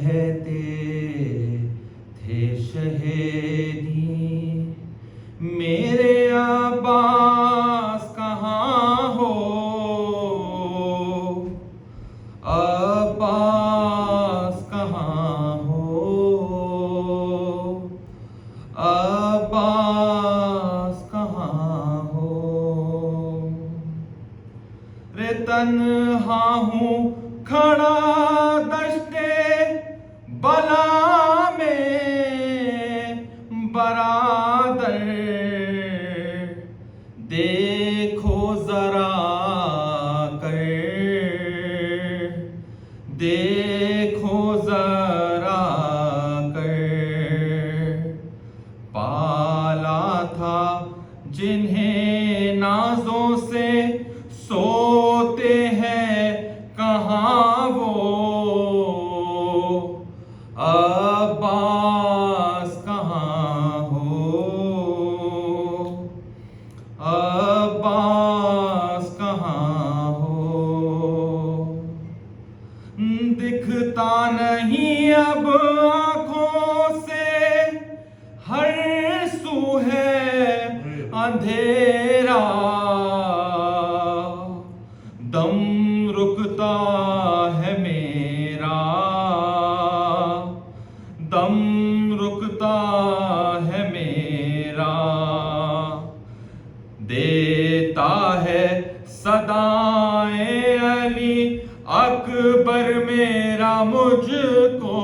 कहते थे शहेदी, मेरे अब्बास कहाँ हो, अब्बास कहाँ हो, अब्बास कहाँ हो। रे तन्हा हूँ खड़ा दश्ते बला में बरादर, देखो जरा कर, देखो जरा कर। पाला था जिन्हें नाजों से सोते हैं कहाँ वो, अब्बास कहाँ हो, अब्बास कहाँ हो। दिखता नहीं अब आँखों से, हर सू है अंधेरा, दम रुकता है मेरा, दम रुकता है मेरा। देता है सदाएं अली अकबर मेरा मुझको,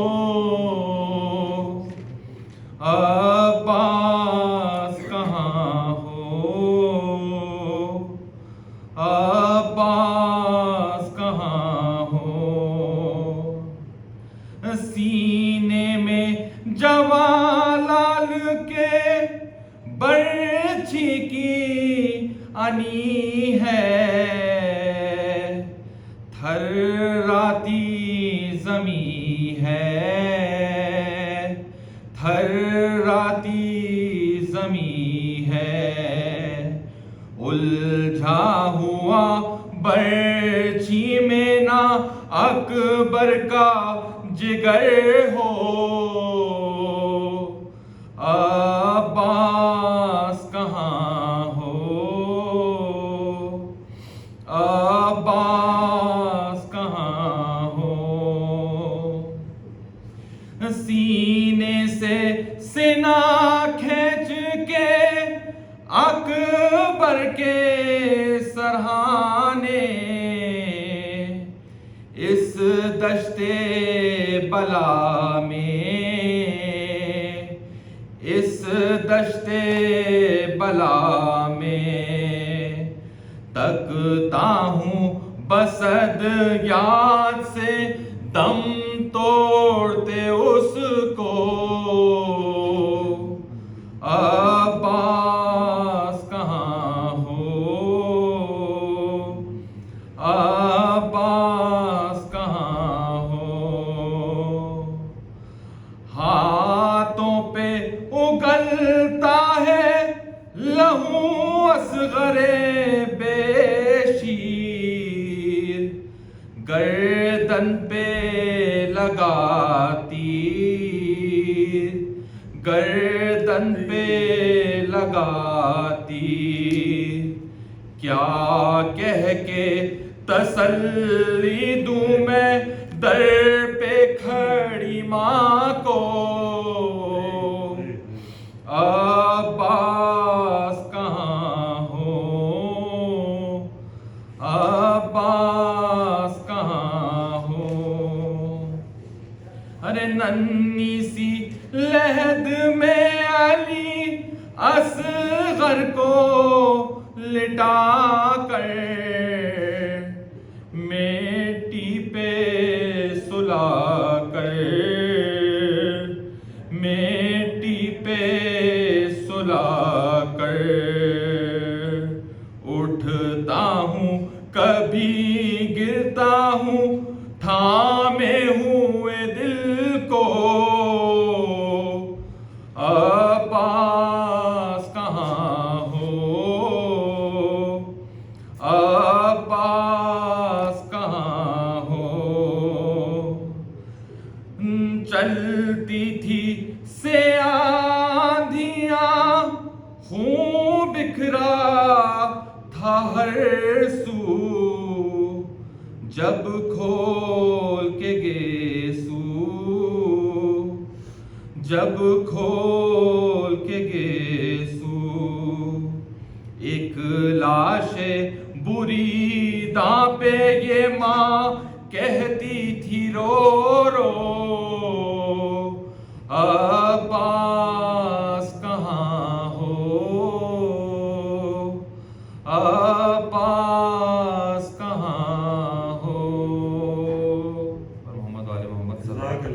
अब्बास कहाँ हो, अब्बास कहाँ हो। सीने में जवालाल के बर्छी की अनी है, थर्राती ज़मीं है, थर्राती ज़मीं है। उलझा हुआ बर्छी में ना अकबर का जिगर हो, अब्बास कहाँ हो, अब्बास कहाँ हो। सीने से सीना खींच के अकबर के सरहाने, इस दश्ते बला में, इस दश्ते बला में। तकता हूँ बसद याद से दम तोड़ते उसको, अब्बास कहाँ हो, अब्बास कहाँ हो। हाथों पे उगलता है लहू असगरे बेशीर, गर्दन पे लगाती, गर्दन पे लगाती। क्या कह के तसल्ली दूं मैं दर पे खड़ी माँ को, अब्बास कहाँ हो, अब्बास कहाँ हो। अरे नन्ही सी लहद में अली असगर को लिटा कर, मेटी पे सुला कर, मेटी पे सुला कर। उठता हूँ कभी गिरता हूँ थामे हुए दिल को, अब्बास कहाँ हो, चलती थी से आंधियां, खून बिखरा था हर सू, जब खोल के गेसू, जब खोल के गेसू। एक लाश बुरी दां पे ये माँ कहती थी रो